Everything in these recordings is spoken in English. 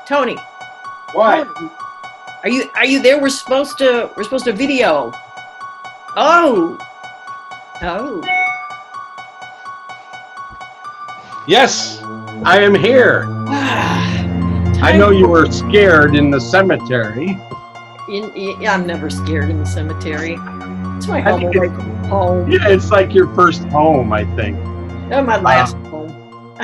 Tony, What? Tony, are you there? We're supposed to video. Oh, oh. Yes, I am here. I Time know you for, were scared in the cemetery. I'm never scared in the cemetery. It's my I home think away from home. yeah, it's like your first home, I think. Oh, my Uh, last home.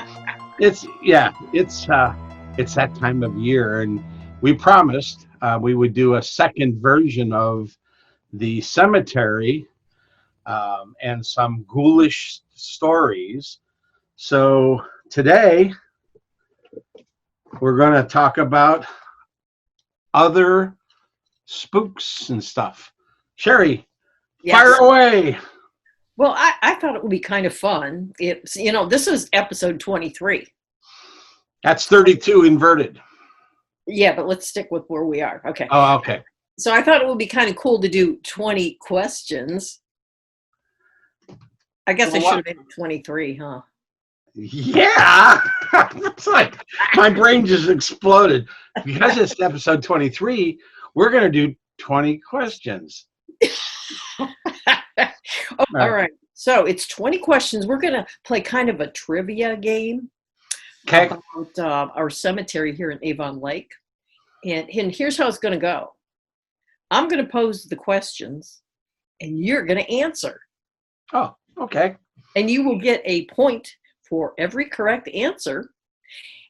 it's that time of year, and we promised we would do a second version of the cemetery and some ghoulish stories. So today we're going to talk about other spooks and stuff. Sherry, fire Yes. away. Well, I thought it would be kind of fun. This is episode 23. That's 32 inverted. Yeah, but let's stick with where we are. Okay. Oh, okay. So I thought it would be kind of cool to do 20 questions. I guess I Well, should have made it 23, huh? yeah. It's like my brain just exploded. Because it's episode 23, we're going to do 20 questions. Oh, All all right. right. So it's 20 questions. We're going to play kind of a trivia game Okay. about our cemetery here in Avon Lake. And here's how it's going to go. I'm going to pose the questions, and you're going to answer. Oh, okay. And you will get a point for every correct answer.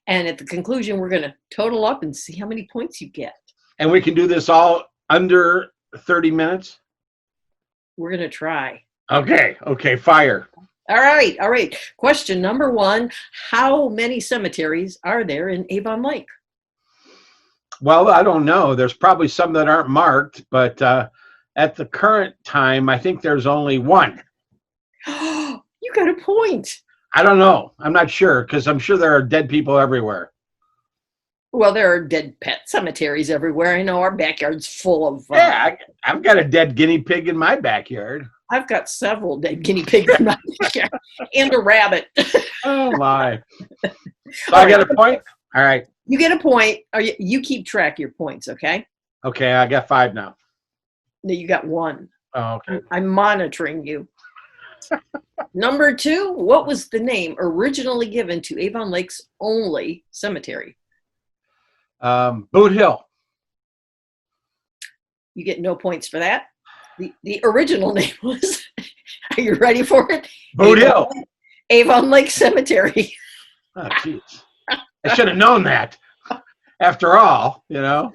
And at the conclusion, we're going to total up and see how many points you get. And we can do this all under 30 minutes? We're going to try. Okay. Okay. Fire. All right. All right. Question number 1. How many cemeteries are there in Avon Lake? Well, I don't know. There's probably some that aren't marked, but at the current time, I think there's only one. You got a point. I don't know. I'm not sure because I'm sure there are dead people everywhere. Well, there are dead pet cemeteries everywhere. I know our backyard's full of. Yeah, I've got a dead guinea pig in my backyard. I've got several dead guinea pigs in my backyard and a rabbit. Oh my! So All I got right. a point. All right. You get a point. You keep track of your points, okay? Okay, I got 5 now. No, you got 1. Oh, okay. I'm monitoring you. Number 2, what was the name originally given to Avon Lake's only cemetery? Boot Hill. You get no points for that. The original name was, are you ready for it? Boot Hill. Avon Lake Cemetery. Oh, jeez. I should have known that. After all, you know.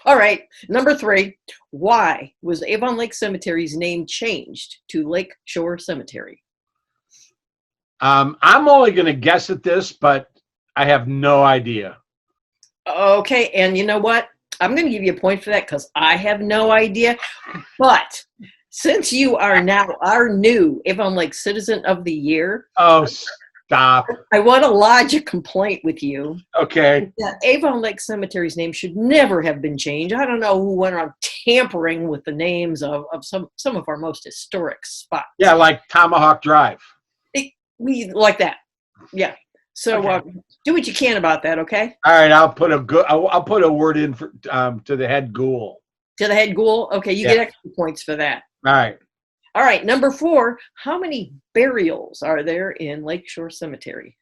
All right. Number 3, why was Avon Lake Cemetery's name changed to Lake Shore Cemetery? I'm only going to guess at this, but I have no idea. Okay. And you know what? I'm going to give you a point for that because I have no idea. But since you are now our new Avon Lake Citizen of the Year, Oh, stop. I want to lodge a complaint with you. Okay. That Avon Lake Cemetery's name should never have been changed. I don't know who went around tampering with the names of some of our most historic spots. Yeah, like Tomahawk Drive. We like that. Yeah. So Okay. do what you can about that, okay? All right, I'll put a word in for, to the head ghoul. To the head ghoul? Okay, you Yeah. get extra points for that. All right. All right, number 4, how many burials are there in Lakeshore Cemetery?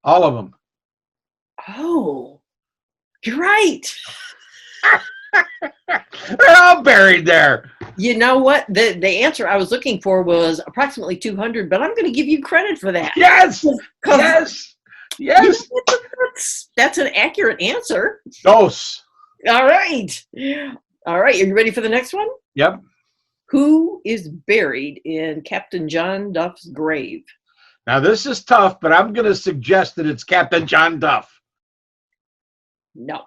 All of them. Oh, you're right. They're all buried there. You know what? The answer I was looking for was approximately 200, but I'm going to give you credit for that. Yes. 'Cause, Yes. you Yes. know, that's an accurate answer. Dos. All right. All right, are you ready for the next one? Yep. Who is buried in Captain John Duff's grave? Now this is tough, but I'm going to suggest that it's Captain John Duff. No.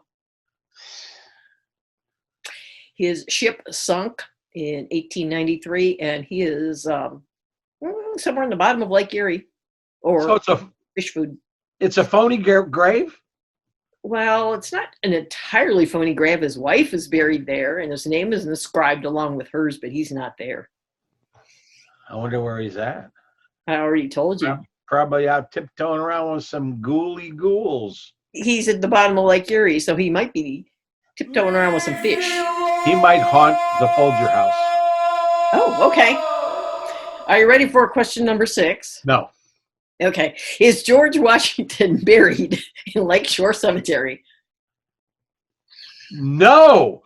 His ship sunk in 1893, and he is somewhere in the bottom of Lake Erie, or So fish food. it's a phony grave. Well, it's not an entirely phony grave. His wife is buried there, and his name is inscribed along with hers, but he's not there. I wonder where he's at. I already told you. Probably out tiptoeing around with some ghouly ghouls. He's at the bottom of Lake Erie, so he might be tiptoeing around with some fish. He might haunt the Folger house. Oh, okay. Are you ready for question number 6? No. Okay. Is George Washington buried in Lakeshore Cemetery? No.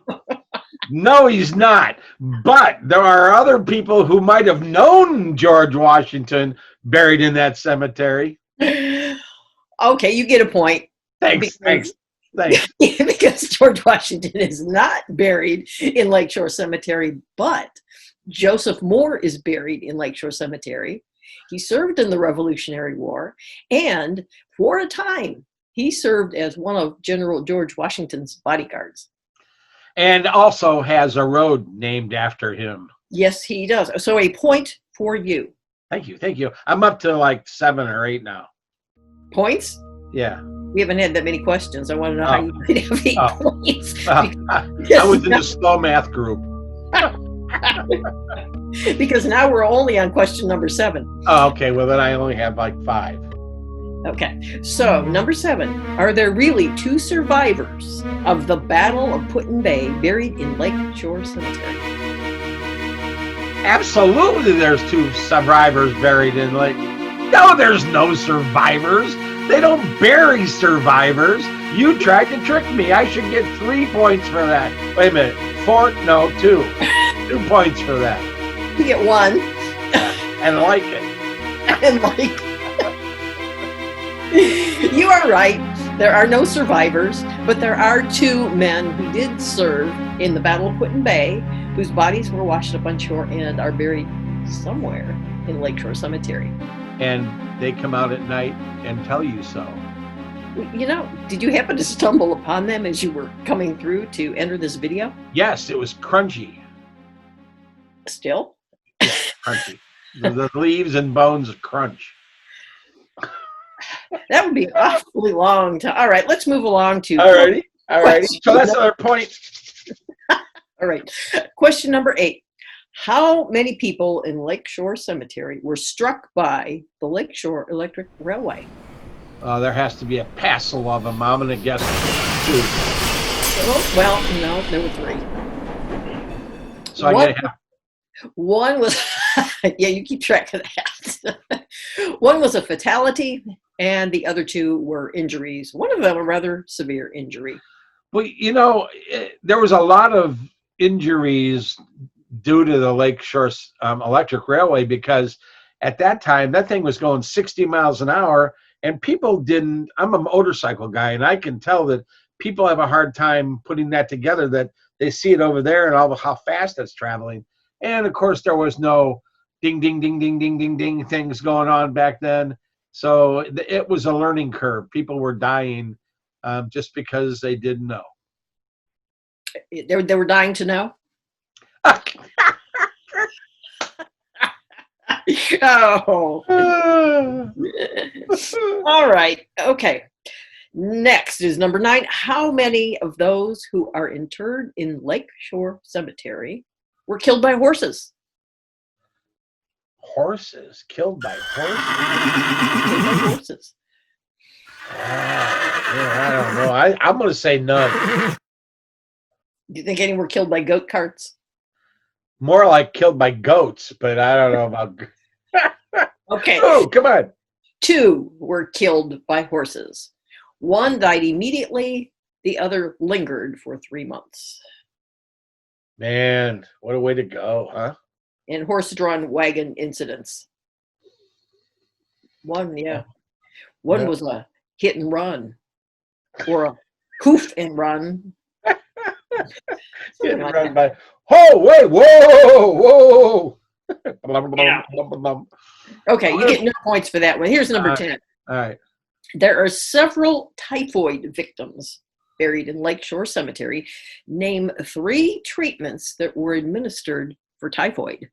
No, he's not. But there are other people who might have known George Washington buried in that cemetery. Okay, you get a point. Thanks. Because George Washington is not buried in Lakeshore Cemetery, but Joseph Moore is buried in Lakeshore Cemetery. He served in the Revolutionary War, and for a time, he served as one of General George Washington's bodyguards. And also has a road named after him. Yes, he does. So a point for you. Thank you. I'm up to like 7 or 8 now. Points? Yeah. We haven't had that many questions. I want to know how you could have 8 points. I was in the slow math group. Because now we're only on question number 7. Oh, okay. Well, then I only have like 5. Okay. So, number 7. Are there really 2 survivors of the Battle of Put-in-Bay buried in Lakeshore Cemetery? Absolutely, there's 2 survivors buried in Lake. No, there's no survivors. They don't bury survivors. You tried to trick me. I should get 3 points for that. Wait a minute. 4? No, 2. 2 points for that. You get 1. And like it. And like, you are right. There are no survivors, but there are 2 men who did serve in the Battle of Put-in-Bay, whose bodies were washed up on shore and are buried somewhere in Lakeshore Cemetery. And they come out at night and tell you so. You know, did you happen to stumble upon them as you were coming through to enter this video? Yes, it was crunchy. Still? Yeah, crunchy. The leaves and bones crunch. That would be an awfully long time. All right, let's move along to... All righty. So that's another point. All right. Question number 8. How many people in Lakeshore Cemetery were struck by the Lakeshore Electric Railway? There has to be a passel of them. I'm going to guess 2. Oh, well, no, there were 3. So I get half. One was, yeah, you keep track of that. One was a fatality, and the other 2 were injuries. One of them a rather severe injury. Well, you know, there was a lot of injuries due to the Lakeshore Electric Railway, because at that time, that thing was going 60 miles an hour, and people didn't, I'm a motorcycle guy, and I can tell that people have a hard time putting that together, that they see it over there and all how fast it's traveling. And of course, there was no ding, ding, ding, ding, ding, ding, ding things going on back then. So it was a learning curve. People were dying just because they didn't know. They were dying to know? Oh. All right. Okay. Next is number 9. How many of those who are interred in Lakeshore Cemetery were killed by horses? Horses? Killed by horses? Killed by horses. I don't know. I'm going to say none. Do you think any were killed by goat carts? More like killed by goats, but I don't know about... Okay. Oh, come on. 2 were killed by horses. 1 died immediately. The other lingered for 3 months. Man, what a way to go, huh? In horse-drawn wagon incidents. One was a hit and run, or a hoof and run. Hit and run by... Oh, wait, whoa! Yeah. Okay, you get no points for that one. Here's number 10. All right. There are several typhoid victims buried in Lakeshore Cemetery. Name 3 treatments that were administered for typhoid.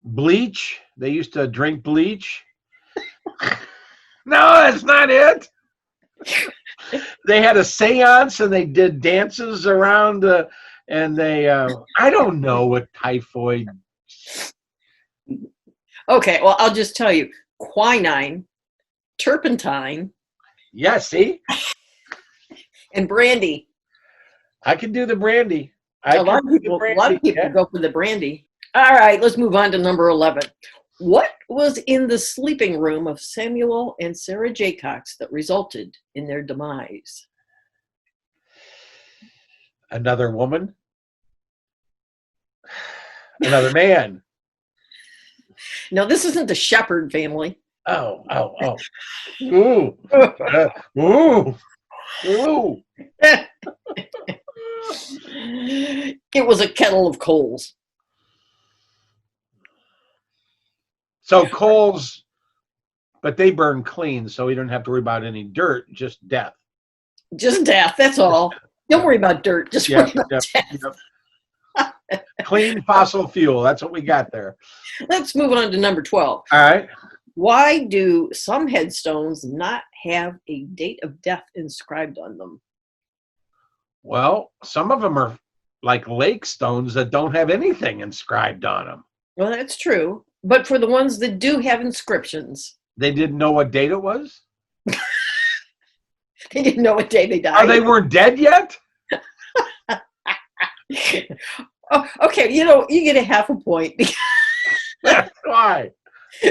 Bleach. They used to drink bleach. No, that's not it. They had a seance and they did dances around and they I don't know what typhoid. Okay, well, I'll just tell you. Quinine, turpentine, Yeah, see? And brandy. I can do the brandy. I A lot can of do the people, a lot brandy. of people Yeah. go for the brandy. All right, let's move on to number 11. What was in the sleeping room of Samuel and Sarah Jaycox that resulted in their demise? Another woman. Another man. Now, this isn't the Shepherd family. Oh, oh, oh. Ooh. Ooh. Ooh. It was a kettle of coals. So coals, but they burn clean, so we don't have to worry about any dirt, just death. Just death, that's all. Don't worry about dirt, just worry about death. Clean fossil fuel. That's what we got there. Let's move on to number 12. All right. Why do some headstones not have a date of death inscribed on them? Well, some of them are like lake stones that don't have anything inscribed on them. Well, that's true. But for the ones that do have inscriptions, They didn't know what date it was? they didn't know what day they died. Oh, they weren't dead yet? Oh, okay, you get a half a point Why?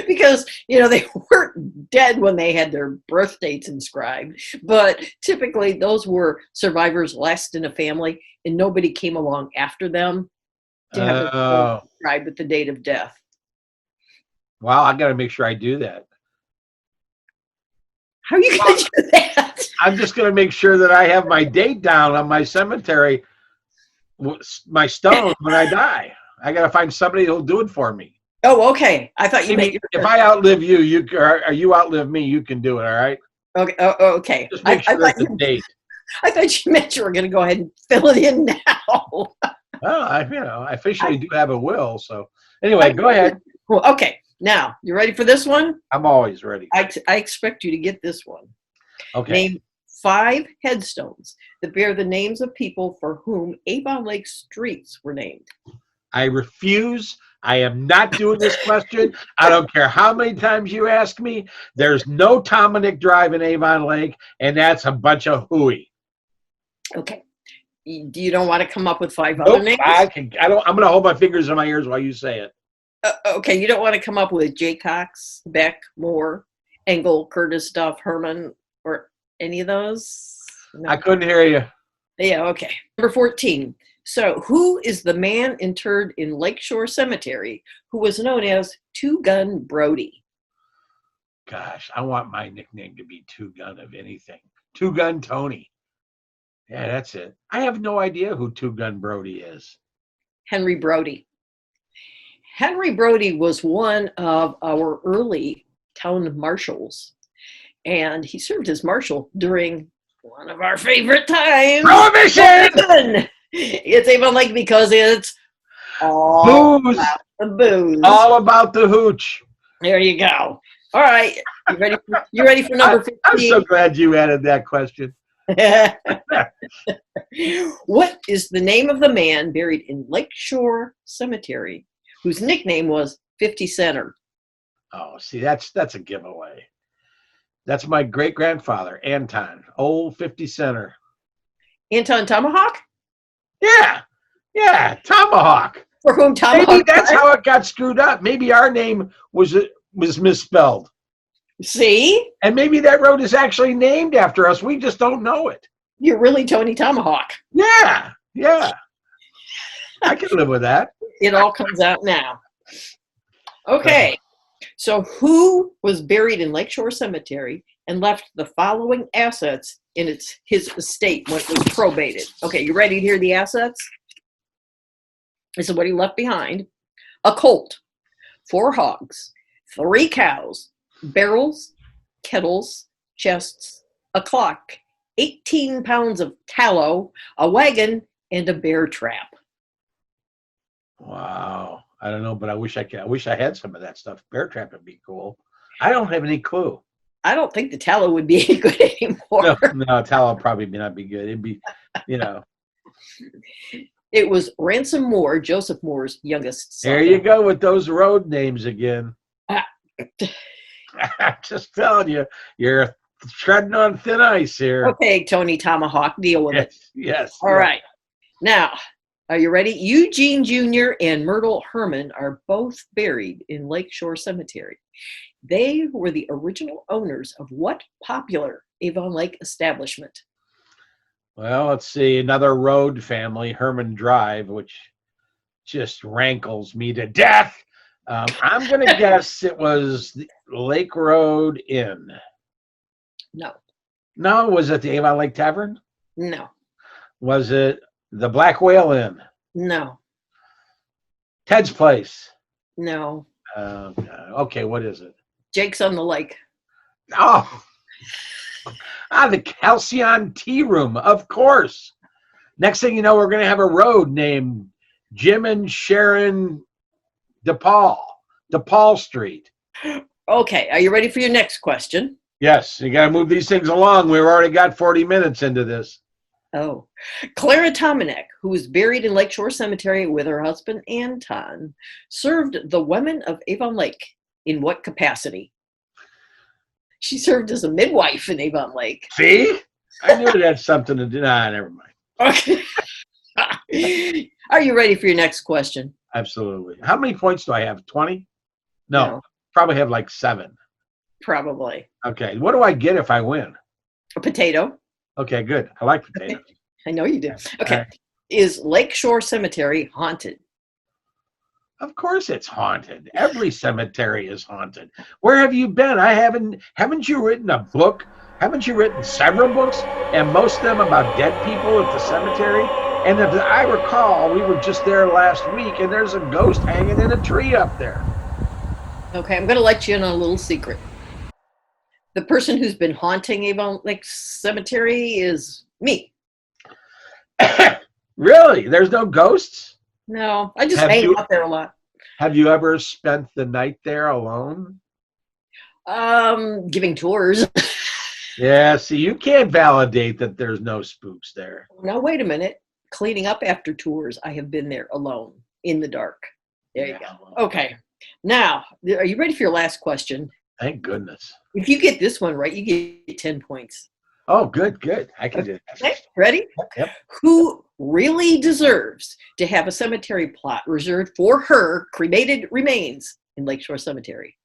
because they weren't dead when they had their birth dates inscribed, but typically those were survivors last in a family, and nobody came along after them to have their Oh. inscribed with the date of death. Wow, I got to make sure I do that. How are you going to do that? I'm just going to make sure that I have my date down on my cemetery, my stone when I die. I got to find somebody who'll do it for me. Oh, okay. I thought you meant If I outlive you, or you outlive me, you can do it. All right. Okay. Oh, okay. Just make sure that's the date. I thought you meant you were going to go ahead and fill it in now. Well, I officially do have a will. So anyway, go ahead. Well, okay. Now, you ready for this one? I'm always ready. I expect you to get this one. Okay. Name 5 headstones that bear the names of people for whom Avon Lake streets were named. I refuse. I am not doing this question. I don't care how many times you ask me. There's no Dominic Drive in Avon Lake, and that's a bunch of hooey. Okay. You don't want to come up with 5 other names? I'm going to hold my fingers in my ears while you say it. Okay, you don't want to come up with Jaycox, Beck, Moore, Engel, Curtis, Duff, Herman, or any of those? No. I couldn't hear you. Yeah, okay. Number 14. So, who is the man interred in Lakeshore Cemetery who was known as Two Gun Brody? Gosh, I want my nickname to be Two Gun of anything. Two Gun Tony. Yeah, that's it. I have no idea who Two Gun Brody is. Henry Brody. Henry Brody was one of our early town marshals, and he served as marshal during one of our favorite times. Prohibition! It's Avon Lake because it's all booze. about the booze. All about the hooch. There you go. All right. You ready for number 15? I'm so glad you added that question. What is the name of the man buried in Lakeshore Cemetery whose nickname was 50 Center? Oh, see, that's a giveaway. That's my great-grandfather, Anton, old 50 Center. Anton Tomahawk? Yeah, Tomahawk. For whom Tomahawk? Maybe that's how it got screwed up. Maybe our name was misspelled. See? And maybe that road is actually named after us. We just don't know it. You're really Tony Tomahawk. Yeah. I can live with that. It all comes out now. Okay. So who was buried in Lakeshore Cemetery and left the following assets in his estate when it was probated? Okay, you ready to hear the assets? This is what he left behind. A colt, 4 hogs, 3 cows, barrels, kettles, chests, a clock, 18 pounds of tallow, a wagon, and a bear trap. Wow. I don't know, but I wish I had some of that stuff. Bear trap would be cool. I don't have any clue. I don't think the tallow would be any good anymore. No, tallow probably may not be good. It'd be, It was Ransom Moore, Joseph Moore's youngest son. There you go with those road names again. I'm just telling you, you're treading on thin ice here. Okay, Tony Tomahawk, deal with it. Yes. All right. Now, are you ready? Eugene Jr. and Myrtle Herman are both buried in Lakeshore Cemetery. They were the original owners of what popular Avon Lake establishment? Well, let's see. Another road family, Herman Drive, which just rankles me to death. I'm going to guess it was the Lake Road Inn. No. No, was it the Avon Lake Tavern? No. Was it the Black Whale Inn? No. Ted's Place? No. Okay, what is it? Jake's on the Lake. Oh, the Halcyon Tea Room, of course. Next thing you know, we're going to have a road named Jim and Sharon DePaul Street. Okay, are you ready for your next question? Yes, you got to move these things along. We've already got 40 minutes into this. Oh, Clara Tomanek, who was buried in Lakeshore Cemetery with her husband Anton, served the women of Avon Lake in what capacity? She served as a midwife in Avon Lake. See? I knew it had something to do. Nah, never mind. Okay. Are you ready for your next question? Absolutely. How many points do I have? 20? No, probably have like 7. Probably. Okay. What do I get if I win? A potato. Okay, good. I like potatoes. I know you do. Okay. Is Lakeshore Cemetery haunted? Of course it's haunted. Every cemetery is haunted. Where have you been? Haven't you written a book? Haven't you written several books? And most of them about dead people at the cemetery? And if I recall, we were just there last week and there's a ghost hanging in a tree up there. Okay, I'm going to let you in on a little secret. The person who's been haunting Avon Lake Cemetery is me. Really? There's no ghosts? No, I just hang out there a lot. Have you ever spent the night there alone? Giving tours. Yeah, see, you can't validate that there's no spooks there. Now, wait a minute. Cleaning up after tours, I have been there alone in the dark. There you go. Okay. Now, are you ready for your last question? Thank goodness. If you get this one right, you get 10 points. Oh, good. I can do that. Okay, ready? Yep. Who really deserves to have a cemetery plot reserved for her cremated remains in Lakeshore Cemetery?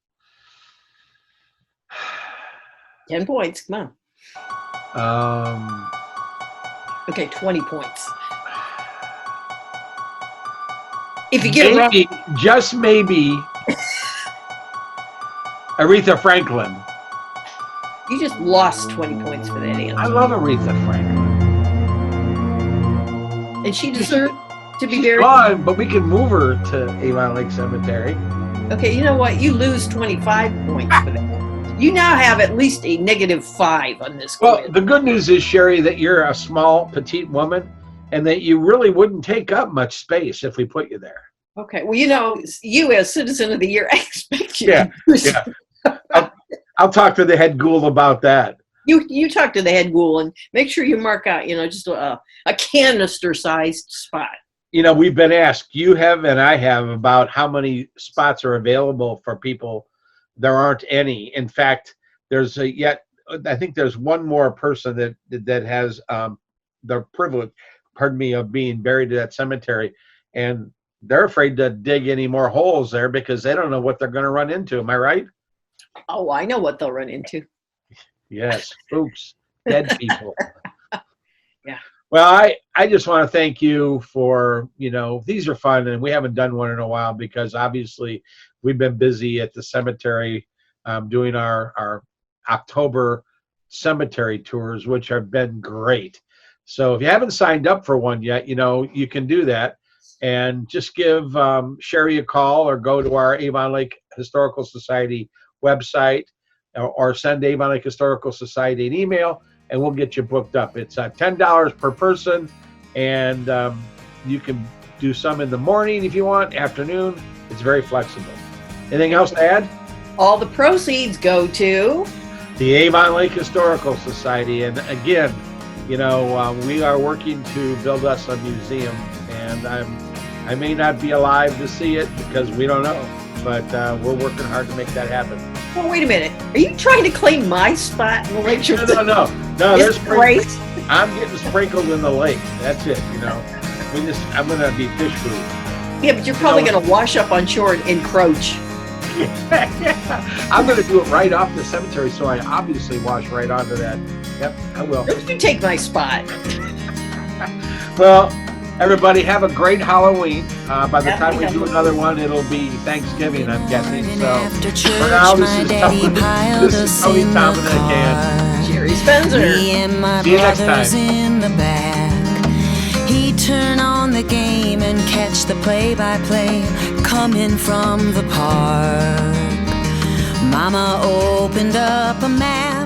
10 points. Come on. Okay, 20 points. If you get maybe, just maybe, Aretha Franklin. You just lost 20 points for that answer. I love Aretha Franklin. And she deserved to be She's buried. gone, but we can move her to Avon Lake Cemetery. Okay, you know what? You lose 25 points for that. You now have at least a -5 on this quiz. Well, the good news is, Sherry, that you're a small, petite woman and that you really wouldn't take up much space if we put you there. Okay, well, you know, you as Citizen of the Year, I expect you to I'll talk to the head ghoul about that. You talk to the head ghoul and make sure you mark out, just a canister-sized spot. We've been asked, you have and I have, about how many spots are available for people. There aren't any. In fact, I think there's one more person that has the privilege, of being buried at that cemetery, and they're afraid to dig any more holes there because they don't know what they're going to run into. Am I right? Oh, I know what they'll run into. Yes, spooks, dead people. Yeah. Well, I just want to thank you for, these are fun, and we haven't done one in a while because obviously we've been busy at the cemetery doing our October cemetery tours, which have been great. So if you haven't signed up for one yet, you can do that. And just give Sherry a call or go to our Avon Lake Historical Society website or send Avon Lake Historical Society an email, and we'll get you booked up. It's $10 per person, and you can do some in the morning if you want, afternoon. It's very flexible. Anything else to add? All the proceeds go to the Avon Lake Historical Society. And again, we are working to build us a museum, and I may not be alive to see it because we don't know, but we're working hard to make that happen. Well, wait a minute. Are you trying to claim my spot in the lakeshore? No. There's great. I'm getting sprinkled in the lake. That's it. I'm gonna be fish food. Yeah, but you're probably going to wash up on shore and encroach. I'm gonna do it right off the cemetery, so I obviously wash right onto that. Yep, I will. Don't you take my spot? Well, everybody have a great Halloween. By the time we do another one, it'll be Thanksgiving, I'm guessing. So for now, this is Tony Thompson again. Jerry Spencer. Me and my See you next brothers time. in the back. He'd turn on the game and catch the play-by-play coming from the park. Mama opened up a map